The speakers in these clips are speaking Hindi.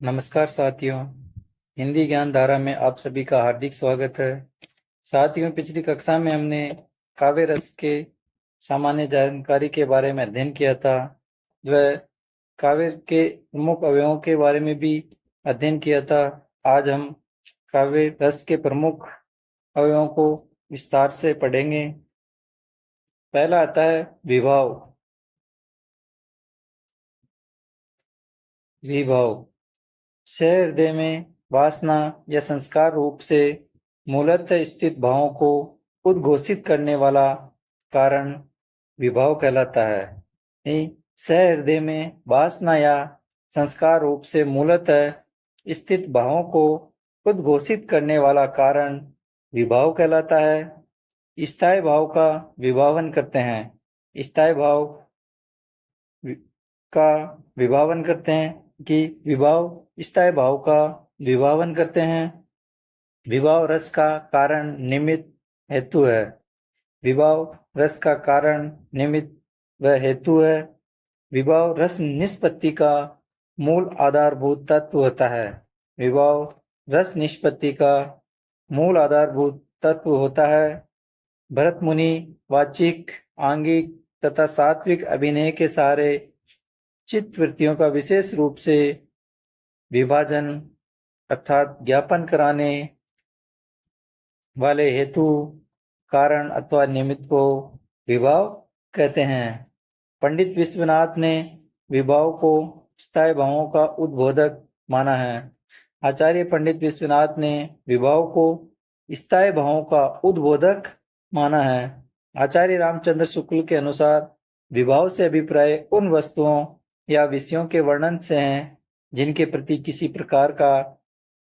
नमस्कार साथियों, हिंदी ज्ञान धारा में आप सभी का हार्दिक स्वागत है। साथियों, पिछली कक्षा में हमने काव्य रस के सामान्य जानकारी के बारे में अध्ययन किया था। वह काव्य के प्रमुख अवयवों के बारे में भी अध्ययन किया था। आज हम काव्य रस के प्रमुख अवयवों को विस्तार से पढ़ेंगे। पहला आता है विभाव। विभाव सहृदय में वासना या संस्कार रूप से मूलतः स्थित भावों को उद्घोषित करने वाला कारण विभाव कहलाता है। सहृदय में वासना या संस्कार रूप से मूलतः स्थित भावों को उद्घोषित करने वाला कारण विभाव कहलाता है। स्थायी भाव का विभावन करते हैं। स्थायी भाव का विभावन करते हैं कि विभाव स्थायी भाव का विभावन करते हैं। विभाव रस का कारण निमित्त हेतु है। विभाव रस का कारण निमित्त व हेतु है। विभाव रस निष्पत्ति का मूल आधारभूत तत्व होता है। विभाव रस निष्पत्ति का मूल आधारभूत तत्व होता है। भरत मुनि वाचिक, आंगिक तथा सात्विक अभिनय के सारे चित्त वृत्तियों का विशेष रूप से विभाजन अर्थात ज्ञापन कराने वाले हेतु, कारण अथवा निमित्त को विभाव कहते हैं। पंडित विश्वनाथ ने विभाव को स्थायी भावों का उद्बोधक माना है। आचार्य पंडित विश्वनाथ ने विभाव को स्थायी भावों का उद्बोधक माना है। आचार्य रामचंद्र शुक्ल के अनुसार विभाव से अभिप्राय उन वस्तुओं या विषयों के वर्णन से हैं जिनके प्रति किसी प्रकार का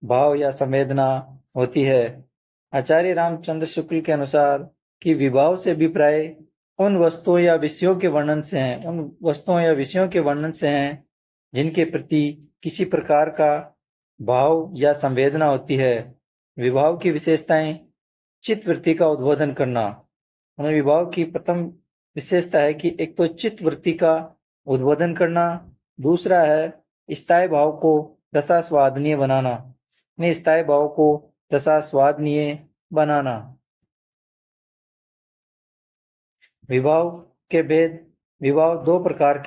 भाव या संवेदना होती है। आचार्य रामचंद्र शुक्ल के अनुसार कि विभाव से अभिप्राय उन वस्तुओं या विषयों के वर्णन से हैं जिनके प्रति किसी प्रकार का भाव या संवेदना होती है। विभाव की विशेषताएं चित्त वृत्ति का उद्बोधन करना। विभाव की प्रथम विशेषता है कि एक तो चित्त वृत्ति का उद्बोधन करना, दूसरा है स्थायी भाव को रसास्वादनीय बनाना। स्थायी भाव को रसास्वादनीय बनाना। विभाव के भेद। विभाव दो प्रकार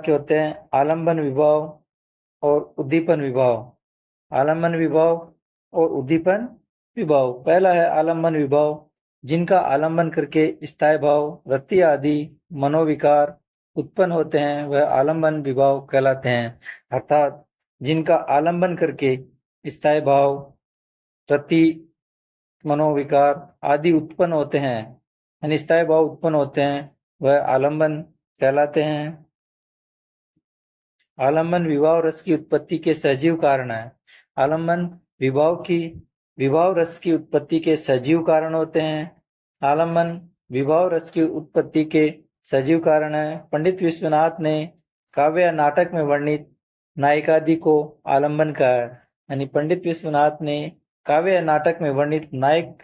के होते हैं। आलंबन विभाव और उद्दीपन विभाव। आलंबन विभाव और उद्दीपन विभाव। पहला है आलंबन विभाव, जिनका आलंबन करके स्थायी भाव, रति आदि मनोविकार उत्पन्न होते हैं, वह आलंबन विभाव कहलाते हैं। अर्थात जिनका आलंबन करके स्थायी भाव, रति, मनोविकार आदि उत्पन्न होते हैं, स्थायी भाव उत्पन्न होते हैं, वह आलंबन कहलाते हैं। आलंबन विभाव रस की उत्पत्ति के सजीव कारण है। आलंबन विभाव रस की उत्पत्ति के सजीव कारण होते हैं। आलंबन विभाव रस की उत्पत्ति के सजीव कारण है। पंडित विश्वनाथ ने काव्य या नाटक में वर्णित नायिकादि को आलंबन कहा है। पंडित विश्वनाथ ने काव्य या नाटक में वर्णित नायक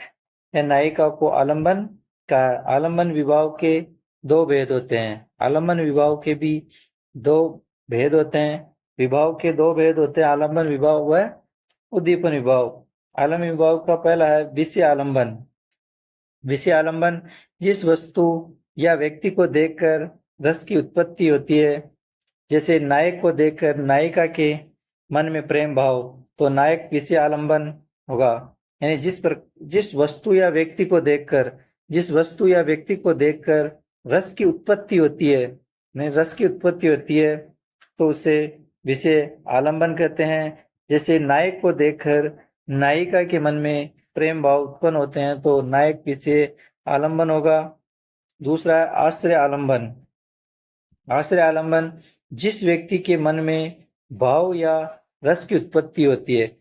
या नायिका को आलंबन कहा है। आलंबन विभाव के दो भेद होते हैं। आलंबन विभाव के भी दो भेद होते हैं। विभाव के दो भेद होते हैं, आलंबन विभाव व उद्दीपन विभाव। आलंबन विभाव का पहला है विषय आलंबन। विषय आलंबन जिस वस्तु या व्यक्ति को देखकर रस की उत्पत्ति होती है, जैसे नायक को देखकर नायिका के मन में प्रेम भाव, तो नायक विषय आलंबन होगा। यानी जिस वस्तु या व्यक्ति को देखकर रस की उत्पत्ति होती है, तो उसे विषय आलंबन कहते हैं। जैसे नायक को देखकर नायिका के मन में प्रेम भाव उत्पन्न होते हैं, तो नायक विषय आलंबन होगा। दूसरा है आश्रय आलंबन। आश्रय आलंबन जिस व्यक्ति के मन में भाव या रस की उत्पत्ति होती है,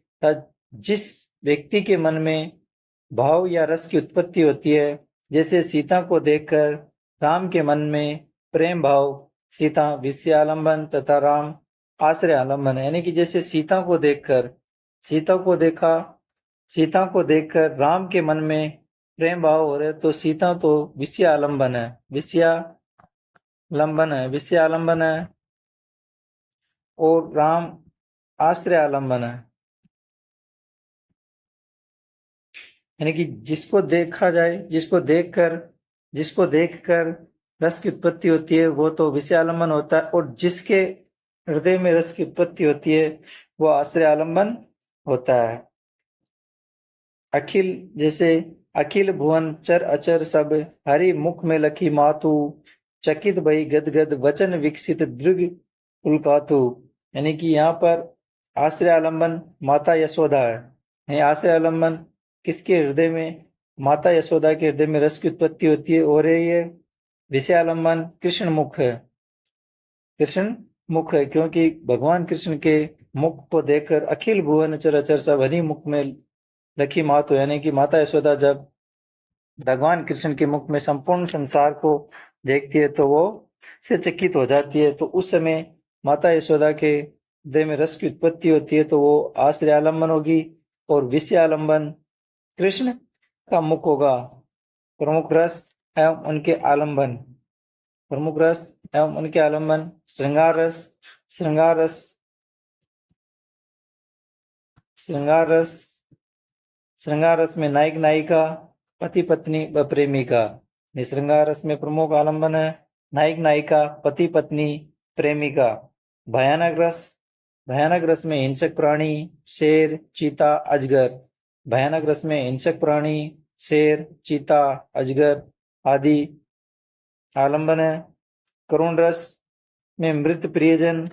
जिस व्यक्ति के मन में भाव या रस की उत्पत्ति होती है, जैसे सीता को देखकर राम के मन में प्रेम भाव, सीता विषय आलंबन तथा राम आश्रय आलंबन। यानी कि जैसे सीता को देखकर राम के मन में प्रेम भाव हो रहे, तो सीता तो विषय आलंबन है। और राम आश्रय आलम्बन है। यानी कि जिसको देखा जाए, जिसको देखकर रस की उत्पत्ति होती है वो तो विषय आलम्बन होता है, और जिसके हृदय में रस की उत्पत्ति होती है वो आश्रय आलम्बन होता है। अखिल, जैसे अखिल भुवन चर अचर सब हरि मुख में लखी मातु, चकित भई गदगद वचन विकसित दृग पुलकातु। यानी कि यहाँ पर आश्रय आलम्बन माता यशोदा है। आश्रय आलम्बन किसके हृदय में? माता यशोदा के हृदय में रस की उत्पत्ति होती है, और ये विषय आलम्बन कृष्ण मुख है। कृष्ण मुख है क्योंकि भगवान कृष्ण के मुख को देखकर अखिल भुवन चराचर सब हरि मुख में लखी मातु, यानी कि माता यशोदा जब भगवान कृष्ण के मुख में संपूर्ण संसार को देखती है तो वो से चकित हो जाती है। तो उस समय माता यशोदा के हृदय में रस की उत्पत्ति होती है, तो वो आश्रय आलम्बन होगी, और विषय आलम्बन कृष्ण का मुख होगा। प्रमुख रस एवं उनके आलम्बन, प्रमुख रस एवं उनके आलम्बन श्रृंगार रस, श्रृंगार रस, श्रृंगार रस, श्रृंगार रस में नायक नायिका, पति पत्नी व प्रेमिका। श्रृंगार रस में प्रमुख आलम्बन है नायक नायिका, पति पत्नी, प्रेमिका। भयानक रस, भयानक रस में हिंसक प्राणी, शेर, चीता, अजगर। भयानक रस में हिंसक प्राणी, शेर, चीता, अजगर आदि आलम्बन है। करुण रस में मृत प्रियजन,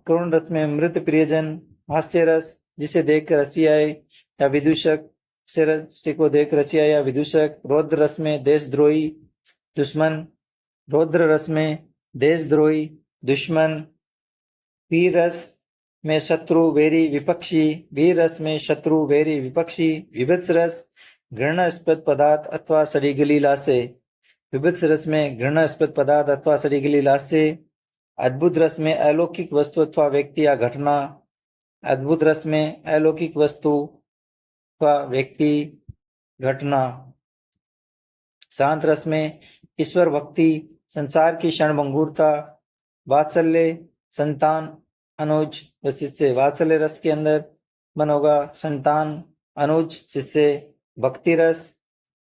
करुण रस में मृत प्रियजन। हास्य रस जिसे देखकर हंसी आए या विदूषक, से को देख रची आया विदूषक। रौद्र रस में देशद्रोही, दुश्मन, रौद्र रस में देशद्रोही, दुश्मन। वीर रस में शत्रु, वैरी, विपक्षी, वीर रस में शत्रु, वैरी, विपक्षी। विभत्स रस घृणास्पद पदार्थ अथवा सड़ी गली लाशें, विभत्स रस में घृणास्पद पदार्थ अथवा सड़ी गली लाशें। अद्भुत रस में अलौकिक वस्तु अथवा व्यक्ति या घटना, अद्भुत रस में अलौकिक वस्तु अथवा व्यक्ति, घटना। शांत रस में ईश्वर भक्ति, संसार की क्षणभंगुरता। वात्सल्य, संतान, अनुज व शिष्य। वात्सल्य रस के अंदर मन होगा संतान, अनुज, शिष्य। भक्ति रस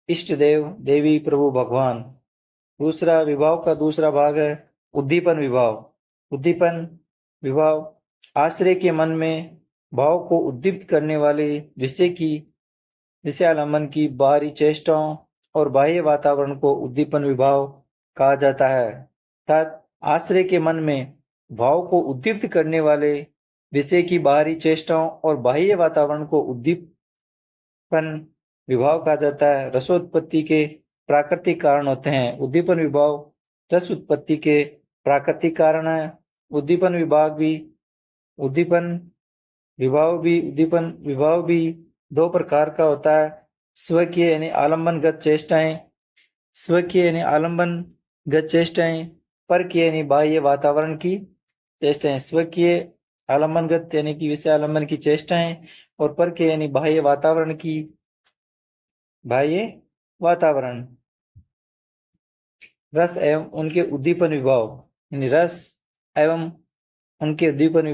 इष्ट देव, देवी, प्रभु, भगवान। दूसरा विभाव का दूसरा भाग है उद्दीपन विभाव। उद्दीपन विभाव आश्रय के मन में भाव को उद्दीप्त करने वाले विषय आलम्बन की बाहरी चेष्टाओं और बाह्य वातावरण को उद्दीपन विभाव कहा जाता है। अर्थात आश्रय के मन में भाव को उद्दीप्त करने वाले विषय की बाहरी चेष्टाओं और बाह्य वातावरण को उद्दीपन विभाव कहा जाता है। रसोत्पत्ति के प्राकृतिक कारण होते हैं। उद्दीपन विभाव रस उत्पत्ति के प्राकृतिक कारण है। उद्दीपन विभाव भी दो प्रकार का होता है। स्वकीय यानी आलम्बनगत चेष्टाएं, स्वकीय यानी आलम्बनगत चेष्टाएं, परकीय यानी बाह्य वातावरण की चेष्टाएं। स्वकीय आलम्बनगत यानी कि विषय आलम्बन की चेष्टाएं, और परकीय यानी बाह्य वातावरण की, बाह्य वातावरण। रस एवं उनके उद्दीपन विभाव, यानी रस एवं उनके उद्दीपन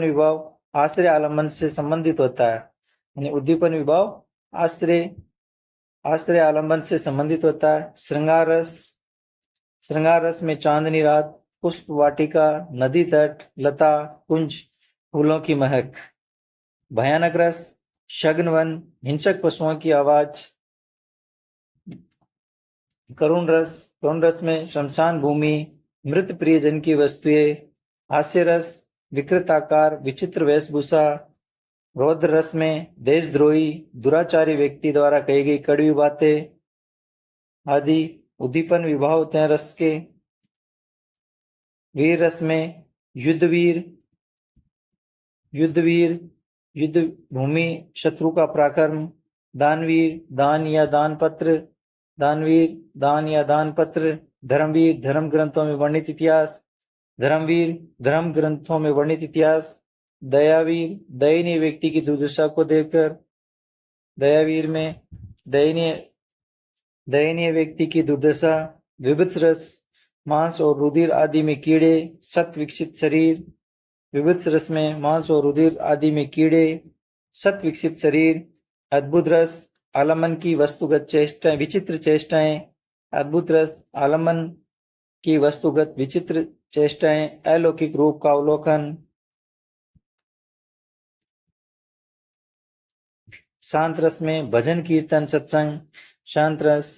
विभाव आश्रय आलम्बन से संबंधित होता है। यानी उद्दीपन विभाव आश्रय आलम्बन से संबंधित होता है। श्रृंगार रस में चांदनी रात, पुष्प वाटिका, नदी तट, लता, कुंज, फूलों की महक। भयानक रस शग्न वन, हिंसक पशुओं की आवाज। करुण रस में शमशान भूमि, मृत प्रियजन की वस्तुएं। हास्य रस विकृत आकार, विचित्र वेशभूषा। रौद्र रस में देशद्रोही, दुराचारी व्यक्ति द्वारा कही गई कड़वी बातें आदि उद्दीपन विभाव होते हैं रस के। वीर रस में युद्ध भूमि, शत्रु का पराक्रम। दानवीर, दान या दानपत्र, धर्मवीर, धर्म ग्रंथों में वर्णित इतिहास, दयावीर, दयनीय व्यक्ति की दुर्दशा को देखकर, दयावीर में दयनीय व्यक्ति की दुर्दशा। विभत्स रस मांस और रुधिर आदि में कीड़े, सत विकसित शरीर। विविध रस में मांस और रुधिर आदि में कीड़े, सत विकसित शरीर, अद्भुत रस, आलम्बन की वस्तुगत चेष्टाएं, विचित्र चेष्टाएं, अद्भुत रस, आलम्बन की वस्तुगत विचित्र चेष्टाएं, अलौकिक रूप का अवलोकन, शांत रस में भजन कीर्तन सत्संग, शांत रस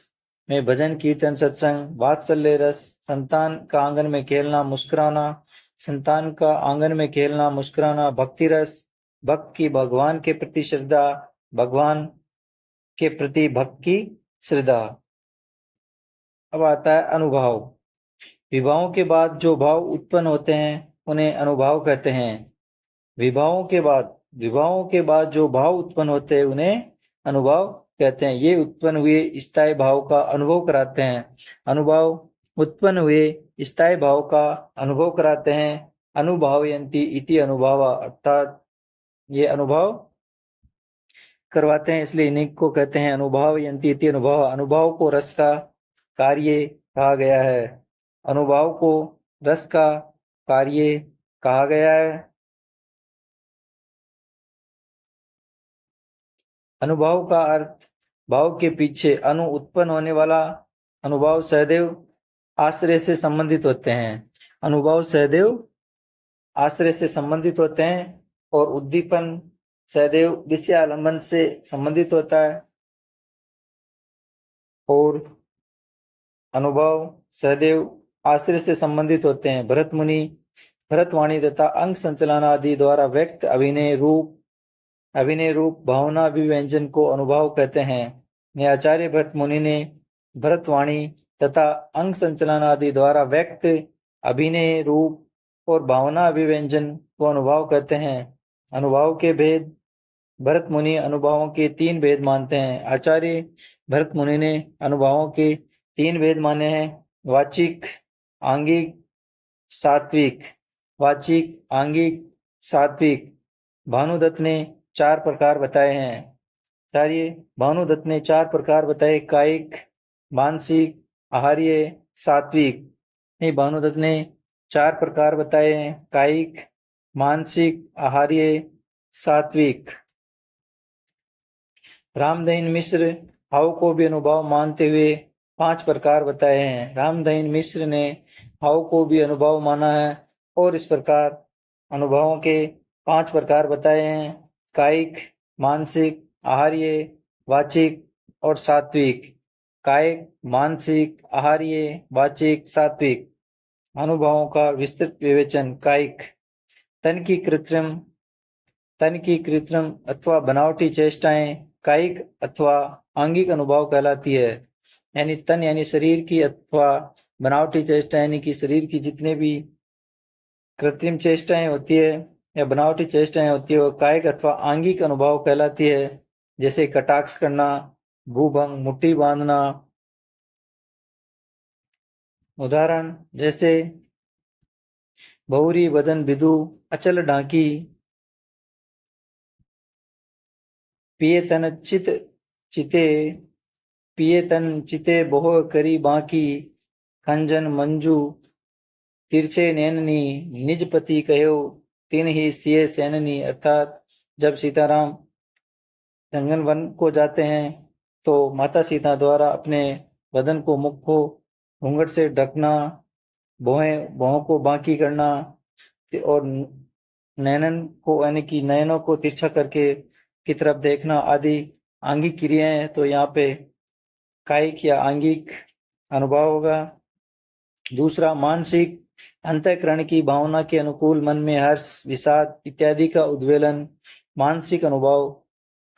में भजन कीर्तन सत्संग, वात्सल्य रस, संतान का आंगन में खेलना मुस्कुराना, संतान का आंगन में खेलना मुस्कुराना, भक्ति रस, भक्त की भगवान के प्रति श्रद्धा, भगवान के प्रति भक्त की श्रद्धा। अब आता है अनुभव। विवाहों के बाद जो भाव उत्पन्न होते हैं उन्हें अनुभाव कहते हैं। विवाहों के बाद जो भाव उत्पन्न होते हैं उन्हें अनुभाव कहते हैं। ये उत्पन्न हुए स्थायी भाव का अनुभव कराते हैं। अनुभाव उत्पन्न हुए स्थायी भाव का अनुभव कराते हैं। अनुभावयन्ति इति अनुभाव, अर्थात ये अनुभव करवाते हैं, इसलिए इन्हीं को कहते हैं अनुभावयन्ति इति अनुभव। अनुभाव को रस का कार्य कहा गया है। अनुभाव को रस का कार्य कहा गया है। अनुभाव का अर्थ भाव के पीछे अनु उत्पन्न होने वाला। अनुभाव सहदेव आश्रय से संबंधित होते हैं। अनुभाव सहदेव आश्रय से संबंधित होते हैं और उद्दीपन सहदेव विषयालंबन से संबंधित होता है। और अनुभव सहदेव आश्रय से संबंधित होते हैं। भरत मुनि भरतवाणी तथा अंग संचलन आदि द्वारा व्यक्त अभिनय रूप भावना अभिव्यंजन को अनुभाव कहते हैं। आचार्य भरत मुनि ने भरतवाणी तथा अंग संचलन आदि द्वारा व्यक्त अभिनय रूप और भावना अभिव्यंजन को अनुभाव कहते हैं। अनुभाव के भेद। भरत मुनि अनुभावों के 3 भेद मानते हैं। आचार्य भरत मुनि ने अनुभावों के 3 भेद माने हैं: वाचिक, आंगिक, सात्विक। वाचिक, आंगिक, सात्विक। भानुदत्त ने 4 प्रकार बताए हैं। आचार्य भानुदत्त ने 4 प्रकार बताए: कायिक, मानसिक, आहार्य, सात्विक। भानुदत्त ने 4 प्रकार बताए हैं: कायिक, मानसिक, आहार्य, सात्विक। रामदहीन मिश्र भाव को भी अनुभाव मानते हुए 5 प्रकार बताए हैं। रामदहीन मिश्र ने भाव को भी अनुभाव माना है और इस प्रकार अनुभवों के 5 प्रकार बताए हैं: कायिक, मानसिक, आहार्य, वाचिक और सात्विक। कायिक, मानसिक, आहार्य, वाचिक, सात्विक। अनुभवों का विस्तृत विवेचन। कायिक, तन की कृत्रिम अथवा बनावटी चेष्टाएं कायिक अथवा आंगिक अनुभव कहलाती है। यानी तन यानी शरीर की अथवा बनावटी चेष्टा यानी कि शरीर की जितने भी कृत्रिम चेष्टाएं होती है या बनावटी चेष्टाएं होती है वो कायिक अथवा आंगिक अनुभव कहलाती है। जैसे कटाक्ष करना, भूभंग, मुट्ठी बांधना। उदाहरण जैसे बहुरी बदन बिदु, अचल ढांकी, पिए तन चिते बोह करी बाकी, खंजन मंजू तिरछे नैननी, निज पति कहो तीन ही सिए सैननी। अर्थात जब सीताराम जंगल वन को जाते हैं तो माता सीता द्वारा अपने बदन को, मुख को घूंघट से ढकना, भौहों को बांकी करना और नैनन को यानी कि नयनों को तिरछा करके की तरफ देखना आदि आंगिक क्रियाएं। तो यहाँ पे कायिक या आंगिक अनुभव होगा। दूसरा मानसिक, अंतःकरण की भावना के अनुकूल मन में हर्ष, विषाद इत्यादि का उद्वेलन मानसिक अनुभव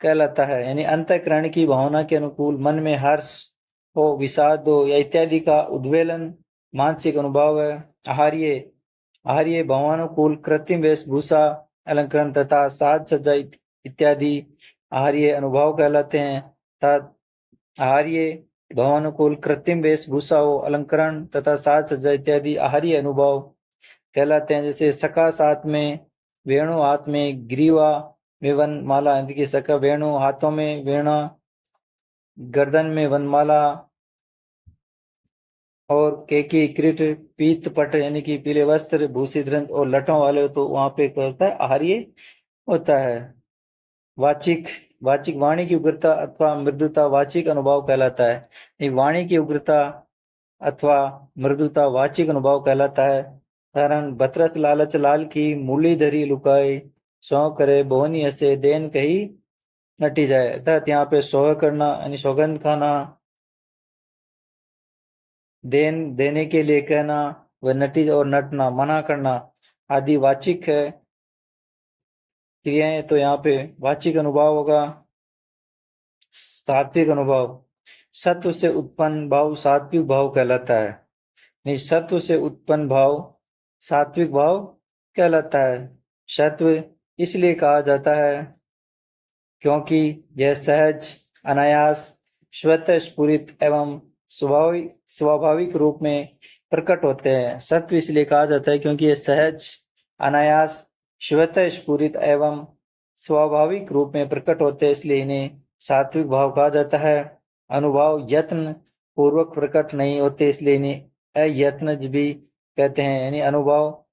कहलाता है। यानी अंतःकरण की भावना के अनुकूल मन में हर्ष हो, विषाद हो या इत्यादि का उद्वेलन मानसिक अनुभव है। आहार्य भावानुकूल कृत्रिम वेशभूषा, अलंकरण तथा साज सज्जा इत्यादि आहार्य अनुभव कहलाते हैं। अर्थात आहार्य भावानुकूल कृत्रिम वेशभूषा हो, अलंकरण तथा साज सज्जा इत्यादि आहार्य अनुभव कहलाते हैं। जैसे सखा साथ में वेणु, हाथ में ग्रीवा में वनमाला, यानी कि सखा वेणु, हाथों में वीणा, गर्दन में वनमाला और केकी कृट पीत पट यानी कि पीले वस्त्र, भूषित रंग और लटों वाले, तो वहां पे क्या होता है, आहार्य होता है। वाचिक, वाचिक वाणी की उग्रता अथवा मृदुता वाचिक अनुभव कहलाता है। ये वाणी की उग्रता अथवा मृदुता वाचिक अनुभव कहलाता है। कारण बतरस लालच लाल की मूली धरी लुकाई, सौ करे बोहनी हसे देन कही नटी जाए। अर्थात यहाँ पे सौह करना यानी सौगंध खाना, देन देने के लिए कहना, व नटी और नटना मना करना आदि वाचिक है क्रियाएं। तो यहाँ पे वाचिक अनुभव होगा। सात्विक अनुभव, सत्व से उत्पन्न भाव सात्विक भाव कहलाता है। नहीं, सत्व से उत्पन्न भाव सात्विक भाव कहलाता है। सत्व इसलिए कहा जाता है क्योंकि यह सहज, अनायास, स्वतः स्फुरित एवं स्वाभाविक रूप में प्रकट होते हैं। सत्व इसलिए कहा जाता है क्योंकि यह सहज, अनायास, स्वतः स्फुरित एवं स्वाभाविक रूप में प्रकट होते हैं, इसलिए इन्हें सात्विक भाव कहा जाता है। अनुभव यत्न पूर्वक प्रकट नहीं होते, इसलिए इन्हें अयत्नज भी कहते हैं। यानी अनुभव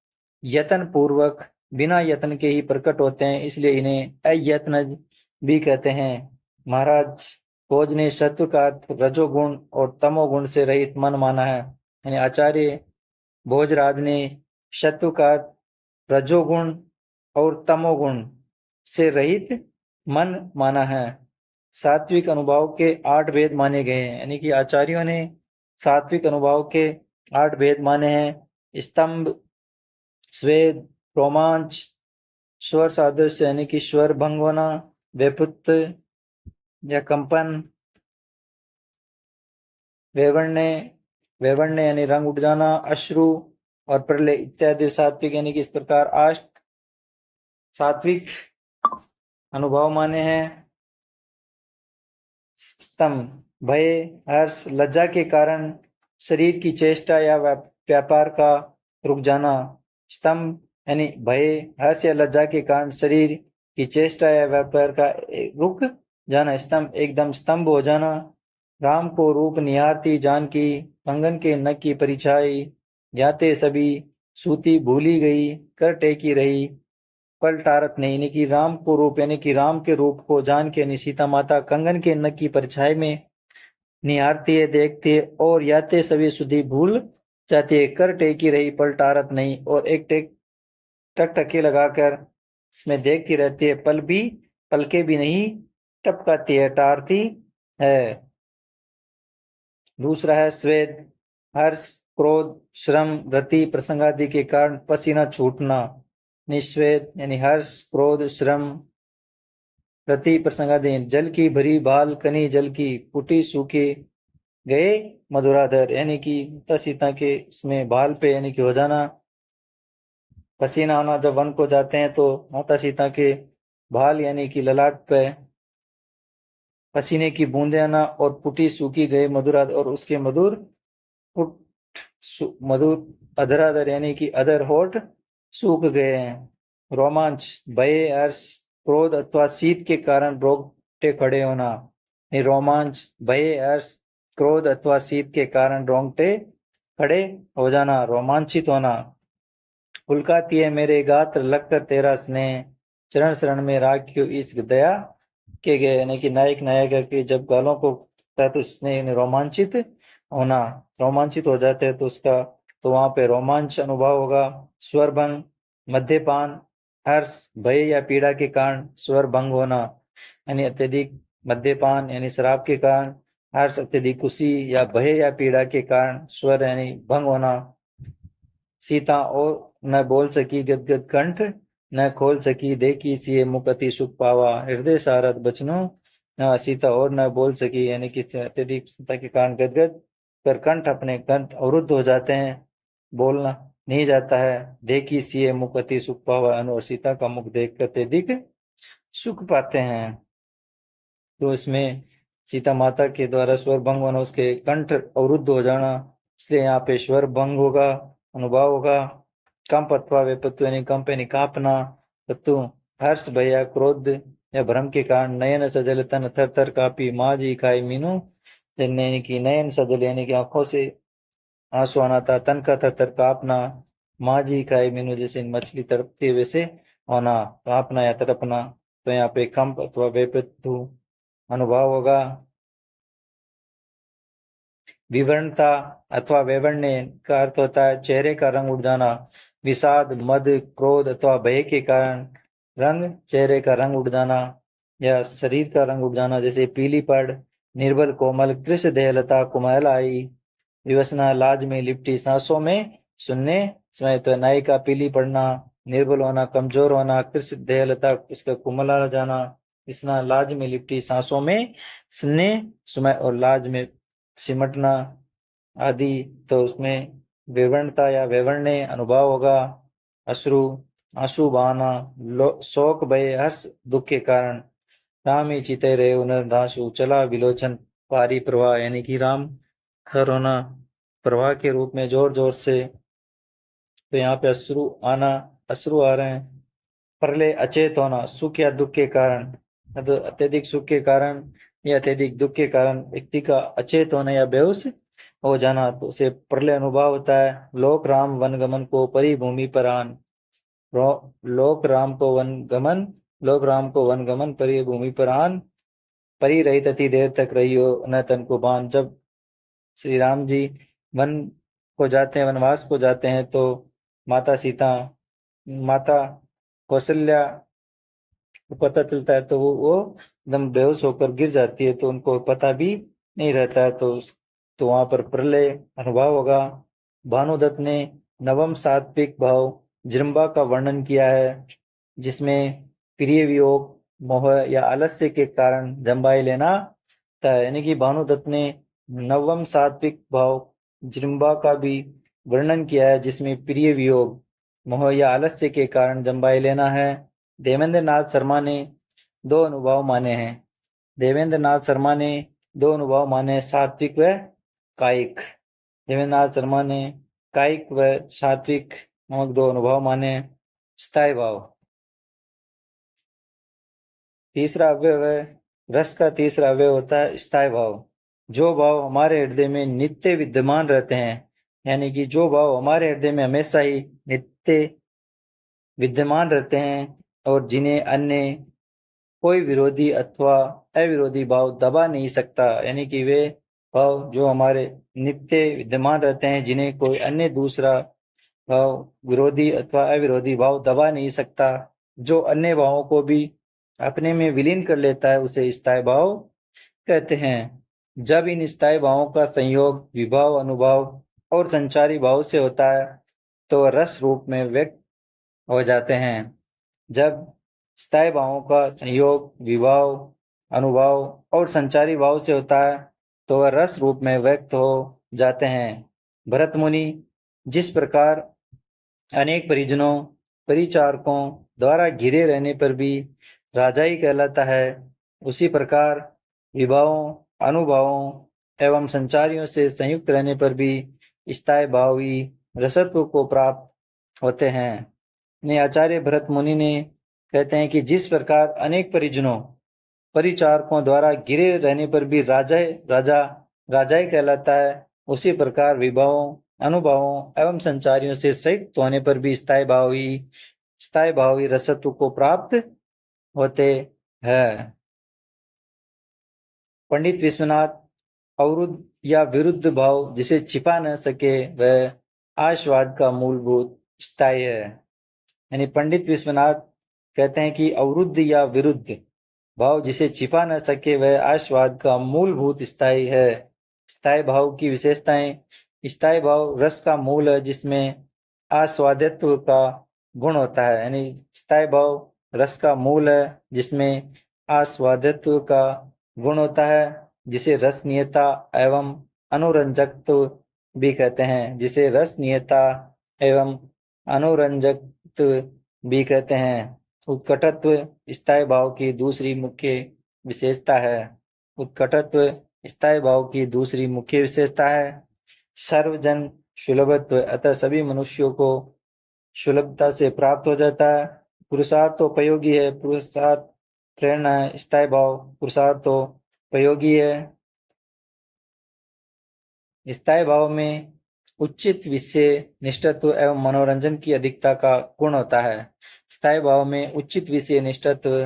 यत्न पूर्वक बिना यत्न के ही प्रकट होते हैं, इसलिए इन्हें अयत्नज भी कहते हैं। महाराज भोज ने सत्व का अर्थ रजोगुण और तमोगुण से रहित मन माना है। यानी आचार्य भोजराज ने सत्व का अर्थ रजोगुण और तमोगुण से रहित मन माना है। सात्विक अनुभव के 8 भेद माने गए हैं। यानी कि आचार्यों ने सात्विक अनुभव के 8 भेद माने हैं। स्तंभ, स्वेद, रोमांच, स्वर सादृश्य यानी कि स्वर भंग होना, वेपुत्त या कंपन, वेवण्य, वेवण्य यानी रंग उठ जाना, अश्रु और प्रलय इत्यादि सात्विक यानी कि इस प्रकार 8 सात्विक अनुभव माने हैं। स्तंभ, भय, हर्ष, लज्जा के कारण शरीर की चेष्टा या व्यापार का रुक जाना। स्तंभ यानी भय, हर्ष या लज्जा के कारण शरीर की चेष्टा या व्यापार का रुक जाना, स्तंभ एकदम स्तंभ हो जाना। राम को रूप निहारती जानकी, कंगन के नख की परिछाई, जाते सभी सूती भूली गई, कर टेकी रही पल टारत नहीं। यानी कि राम को रूप यानी कि राम के रूप को जान के सीता माता कंगन के नख की परछाई में निहारती है, देखती है और याते सभी सुधी भूल जाती है, कर टेकी रही पल टारत नहीं, और एक टेक टकटकी लगाकर इसमें देखती रहती है, पलके भी नहीं टपकाती है, टारती है। दूसरा है स्वेद, हर्ष, क्रोध, श्रम, रति प्रसंगादि के कारण पसीना छूटना। निस्वेद यानी हर्ष, क्रोध, श्रम, रति प्रसंगादि, जल की भरी बाल कनी जल की, पुटी सूखे गए मधुराधर, यानी कि सीता के उसमें बाल पे यानी कि हो जाना, पसीना आना। जब वन को जाते हैं तो माता सीता के बाल यानी कि ललाट पे पसीने की बूंदे आना, और पुटी सूखी गए मधुराधर, और उसके मधुर पुट मधुर अधराधर यानी कि अधर होठ सूख गए हैं। रोमांच, भय, हर्ष, क्रोध अथवा शीत के कारण रोंगटे खड़े होना। रोमांच, भय, हर्ष, क्रोध अथवा शीत के कारण रोंगटे खड़े हो जाना, रोमांचित होना। पुलकाती है मेरे गात्र लगकर तेरा स्नेह, चरण शरण में राखियो इस दया के गए। यानी कि नायक नायिका के जब गालों को तो स्नेह रोमांचित होना, रोमांचित हो जाते हैं तो उसका तो वहां पे रोमांच अनुभव होगा। स्वर भंग, मद्यपान, हर्ष, भय या पीड़ा के कारण स्वर भंग होना, यानी अत्यधिक मद्यपान यानी शराब के कारण, हर्ष अत्यधिक खुशी या भय या पीड़ा के कारण स्वर यानी भंग होना। सीता और न बोल सकी गदगद कंठ, न खोल सकी देखी सिए मुख अति सुख पावा, हृदय सारद बचनो न सीता और न बोल सकी, यानी कि अत्यधिक सीता के कारण गदगद कर कंठ अपने कंठ अवरुद्ध हो जाते हैं, बोलना नहीं जाता है। देखी सिए मुख अति सुख पावा, और सीता का मुख देख कर अत्यधिक सुख पाते हैं। तो इसमें सीता माता के द्वारा स्वर भंग होना, उसके कंठ अवरुद्ध हो जाना, इसलिए यहाँ पे स्वर भंग होगा, अनुभव होगा। कंप अथवा वेपत्व यानी कंप यानी कांपना, तत्व हर्ष, भय या क्रोध या भ्रम के कारण नयन सजल तन थर थर कापी, माँ जी खाई मीनू, यानी कि नयन सजल यानी कि आंखों से आंसू आना था, तन का थर कांपना, माँ जी खाए मीनू जैसे मछली तड़पती है वैसे होना, कांपना या तड़पना। तो यहाँ पे कंप अथवा वेपतु अनुभव होगा। विवरणता अथवा वेवण्य का अर्थ होता है चेहरे का रंग उड़ जाना, विषाद, मद, क्रोध अथवा भय के कारण रंग चेहरे का रंग उड़ जाना या शरीर का रंग उड़ जाना, जैसे पीली पड़, निर्बल कोमल, कृष देहलता, कुमहल आई, विवसना, लाज में लिपटी सांसों में सुनने समय। तो नाई का पीली पड़ना, निर्बल होना, कमजोर होना, कृष देहलता उसका कुमला जाना, विवसना लाज में लिपटी सांसों में सुनने समय और लाज में सिमटना आदि। तो उसमें विवरणता या विवरण्य अनुभव होगा। अश्रु आंसू बहाना, शोक भय हर्ष दुख के कारण, राम ही चिते रहे उनर नाशु, चला विलोचन पारी प्रवाह, यानी कि राम खर होना प्रवाह के रूप में जोर जोर से। तो यहाँ पे अश्रु आना, अश्रु आ रहे हैं। प्रलय अचेत होना, सुख या दुख के कारण, अत्यधिक सुख के कारण या अत्यधिक दुख के कारण व्यक्ति का अचेत होना या बेहोश हो जाना, तो उसे प्रलय अनुभव होता है। लोक राम वन गमन को परिभूमि पर आन, लोक राम को वन गमन, लोक राम को वन गमन परिभूमि पर आन, परी रही तथी देर तक रही हो न तन को बान। जब श्री राम जी वन को जाते हैं, वनवास को जाते हैं, तो माता सीता, माता कौशल्या को पता चलता है तो वो एकदम बेहोश होकर गिर जाती है, तो उनको पता भी नहीं रहता है। तो वहां पर प्रलय अनुभव होगा। भानुदत्त ने नवम सात्विक भाव जृंभा का वर्णन किया है, जिसमें प्रिय वियोग, मोह या आलस्य के कारण जम्बाई लेना था। यानी कि भानुदत्त ने नवम सात्विक भाव जृंभा का भी वर्णन किया है, जिसमें प्रिय वियोग, मोह या आलस्य के कारण जम्बाई लेना है। देवेंद्र नाथ शर्मा ने दो अनुभव माने हैं। देवेंद्र नाथ शर्मा ने दो अनुभव माने, सात्विक व कायिक। देवेंद्र नाथ शर्मा ने कायिक व सात्विक नामक दो अनुभव माने। स्थायी भाव, तीसरा अवयव है रस का, तीसरा अवयव होता है स्थायी भाव। जो भाव हमारे हृदय में नित्य विद्यमान रहते हैं, यानी कि जो भाव हमारे हृदय में हमेशा ही नित्य विद्यमान रहते हैं और जिन्हें अन्य कोई विरोधी अथवा अविरोधी भाव दबा नहीं सकता, यानी कि वे भाव जो हमारे नित्य विद्यमान रहते हैं, जिन्हें कोई अन्य दूसरा भाव विरोधी अथवा अविरोधी भाव दबा नहीं सकता, जो अन्य भावों को भी अपने में विलीन कर लेता है, उसे स्थायी भाव कहते हैं। जब इन स्थायी भावों का संयोग विभाव, अनुभव और संचारी भाव से होता है, तो रस रूप में व्यक्त हो जाते हैं। जब स्थायी भावों का संयोग विभाव, अनुभव और संचारी भाव से होता है, तो वह रस रूप में व्यक्त हो जाते हैं। भरत मुनि जिस प्रकार अनेक परिजनों, परिचारकों द्वारा घिरे रहने पर भी राजा ही कहलाता है, उसी प्रकार विभावों, अनुभवों एवं संचारियों से संयुक्त रहने पर भी स्थायी भाव ही रसत्व को प्राप्त होते हैं। ने आचार्य भरत मुनि ने कहते हैं कि जिस प्रकार अनेक परिजनों, परिचारकों द्वारा घिरे रहने पर भी राजा राजा ही कहलाता है, उसी प्रकार विभावों, अनुभवों एवं संचारियों से संयुक्त होने पर भी स्थायी भाव ही रसत्व को प्राप्त होते हैं। पंडित विश्वनाथ अवरुद्ध या विरुद्ध भाव जिसे छिपा न सके वह आशावाद का मूलभूत स्थायी है। यानी पंडित विश्वनाथ कहते हैं कि अवरुद्ध या विरुद्ध भाव जिसे छिपा न सके वह आशावाद का मूलभूत स्थायी है। स्थायी भाव की विशेषताएं, स्थायी भाव रस का मूल है जिसमें आस्वादित्व का गुण होता है। यानी स्थायी भाव रस का मूल है जिसमें आस्वादित्व का गुण होता है, जिसे रसनीयता एवं अनुरंजकत्व भी कहते हैं, जिसे रसनीयता एवं अनुरंजकत्व भी कहते हैं। उत्कटत्व स्थायी भाव की दूसरी मुख्य विशेषता है। उत्कटत्व स्थायी भाव की दूसरी मुख्य विशेषता है। सर्वजन सुलभत्व, अतः सभी मनुष्यों को सुलभता से प्राप्त हो जाता है। पुरुषार्थ तो उपयोगी है, पुरुषार्थ प्रेरणा है। स्थायी भाव पुरुषार्थ तो उपयोगी है। स्थायी भाव में उचित विषय निष्ठत्व एवं मनोरंजन की अधिकता का गुण होता है। स्थायी भाव में उचित विषय निष्ठत्व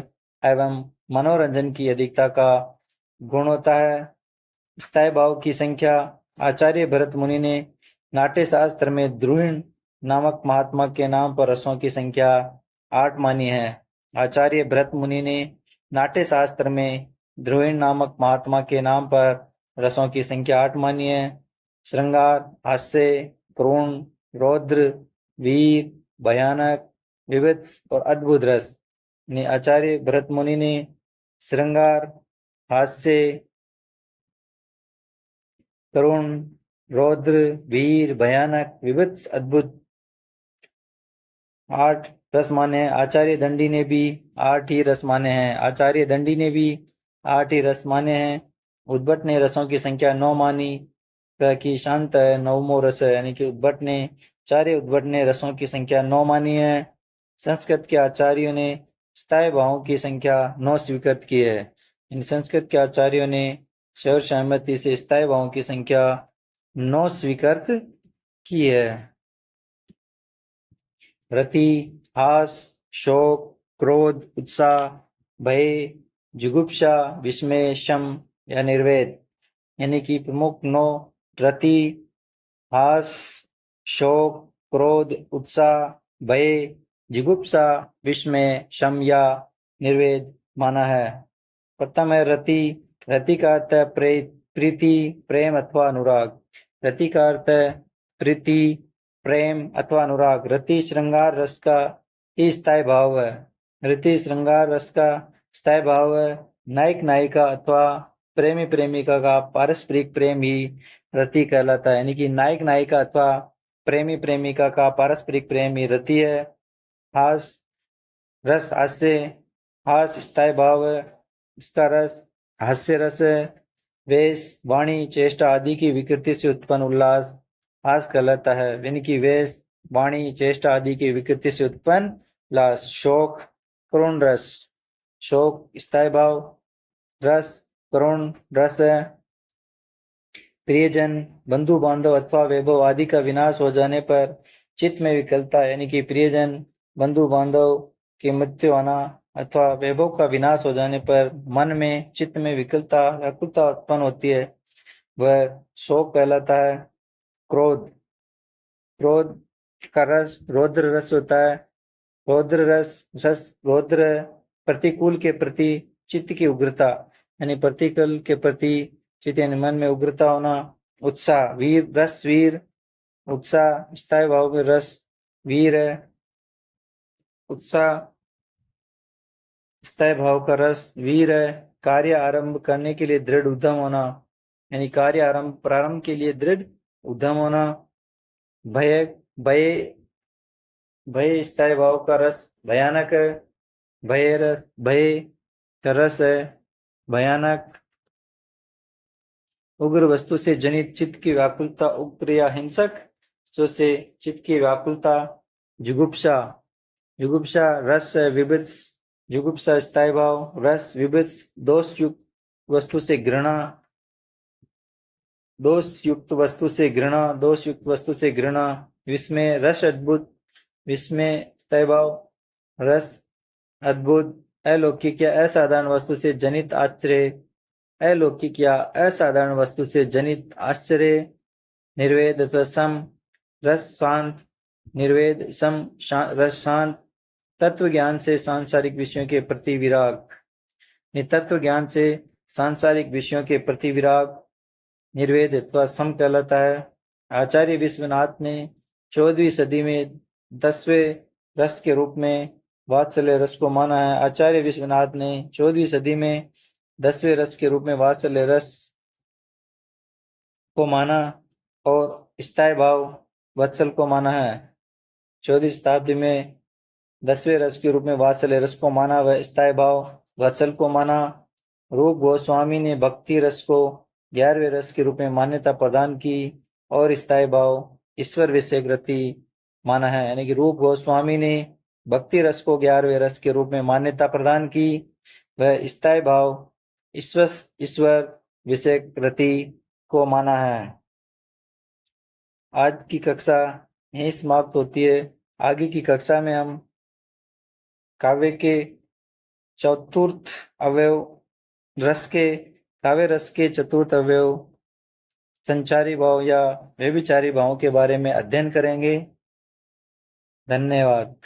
एवं मनोरंजन की अधिकता का गुण होता है। स्थायी भाव की संख्या आचार्य भरत मुनि ने नाट्य शास्त्र में द्रुहिण नामक महात्मा के नाम पर रसों की संख्या 8 मानी है। आचार्य भरत मुनि ने नाट्य शास्त्र में द्रुहिण नामक महात्मा के नाम पर रसों की संख्या 8 मानी है। श्रृंगार, हास्य, करुण, रौद्र, वीर, भयानक, विविध और अद्भुत रस। आचार्य भरत मुनि ने श्रृंगार, हास्य, करुण, रौद्र, वीर, भयानक, विभत्स, अद्भुत 8 रस माने हैं। आचार्य दंडी ने भी 8 ही रस माने हैं। आचार्य दंडी ने भी 8 ही रस माने हैं। उद्भट ने रसों की संख्या 9 मानी, कि शांत है, नवमो रस है, यानी कि उद्भट ने आचार्य उद्भट ने रसों की संख्या 9 मानी है। संस्कृत के आचार्यों ने स्थायी भावों की संख्या 9 स्वीकृत की है। इन संस्कृत के आचार्यों ने सर्व सहमति से स्थायी भावों की संख्या 9 स्वीकृत की है। रति, हास, शोक, क्रोध, उत्साह, भय, जुगुप्सा, विस्मय, शम या निर्वेद, यानी कि प्रमुख 9 रति, हास, शोक, क्रोध, उत्साह, भय, जुगुप्सा, विस्मय, शम या निर्वेद माना है। प्रथम है रति। रति का अर्थ है प्रीति, प्रेम अथवा अनुराग। रति का अर्थ है प्रीति, प्रेम अथवा अनुराग। रति श्रृंगार रस का ही स्थायी भाव है। रति श्रृंगार रस का स्थायी भाव है। नायक नायिका अथवा प्रेमी प्रेमिका का पारस्परिक प्रेम ही रति कहलाता है, यानी कि नायक नायिका अथवा प्रेमी प्रेमिका का पारस्परिक प्रेम ही रति है। हास रस, हास्य, हास स्थायी भाव है। इसका रस हास्य रस है। वेश, वाणी, चेष्टा आदि की विकृति से उत्पन्न उल्लास हास कहलाता है, यानी कि वेश, वाणी, चेष्टा आदि की विकृति से उत्पन्न उल्लास। शोक, करुण रस। शोक स्थायी भाव रस, करुण रस है। प्रियजन, बंधु बांधव अथवा वैभव आदि का विनाश हो जाने पर चित्त में विकलता, यानी कि प्रियजन, बंधु बांधव की मृत्यु होना अथवा वैभव का विनाश हो जाने पर मन में, चित्त में विकलता, व्याकुलता उत्पन्न होती है, वह शोक कहलाता है। क्रोध, क्रोध का रस रौद्र रस होता है। रौद्र रस रौद्र प्रतिकूल के प्रति चित्त की उग्रता, यानी प्रतिकूल के प्रति चित्त यानी मन में उग्रता होना। उत्साह, वीर रस, वीर उत्साह स्थायी भाव में रस वीर है। उत्साह स्थायी भाव का रस वीर है। कार्य आरंभ करने के लिए दृढ़ उद्यम होना, यानी कार्य आरंभ प्रारंभ के लिए दृढ़ उद्यम होना। भय, भय भय स्थायी भाव का रस भयानक है। भय का रस है भयानक। उग्र वस्तु से जनित चित्त की व्याकुलता, उग्र या हिंसक वस्तु से चित्त की व्याकुलता। जुगुप्सा, जुगुप्सा रस है विभित्स। जुगुप्सा स्थायी भाव रस विभित्स। दोष युक्त वस्तु से घृणा, दोष युक्त वस्तु से घृणा, दोष युक्त वस्तु से घृणा। विस्मय रस अद्भुत, विस्मय स्थायी भाव रस अद्भुत। अलौकिक या असाधारण वस्तु से जनित आश्चर्य, अलौकिक या असाधारण वस्तु से जनित आश्चर्य। निर्वेद अथवा सम रस शांत, निर्वेद सम रस शांत। तत्व ज्ञान से सांसारिक विषयों के प्रति विराग, तत्व ज्ञान से सांसारिक विषयों के प्रति विराग निर्वेद अथवा सम कहलाता है। आचार्य विश्वनाथ ने 14वीं सदी में 10वें रस के रूप में वात्सल्य रस को माना है। आचार्य विश्वनाथ ने 14वीं सदी में 10वें रस के रूप में वात्सल्य रस को माना और स्थायी भाव वत्सल को माना है। 14वीं शताब्दी में 10वें रस के रूप में वात्सल्य रस को माना व स्थायी भाव वत्सल को माना। रूप गोस्वामी ने भक्ति रस को 11वें रस के रूप में मान्यता प्रदान की और स्थायी भाव ईश्वर विषयक रति माना है, यानी कि रूप गोस्वामी ने भक्ति रस को 11वें रस के रूप में मान्यता प्रदान की वह स्थायी भाव ईश्वर विषयक रति को माना है। आज की कक्षा यहीं समाप्त होती है। आगे की कक्षा में हम काव्य के चतुर्थ अवयव काव्य रस के चतुर्थ अवयव संचारी भाव या व्यभिचारी भावों के बारे में अध्ययन करेंगे। धन्यवाद।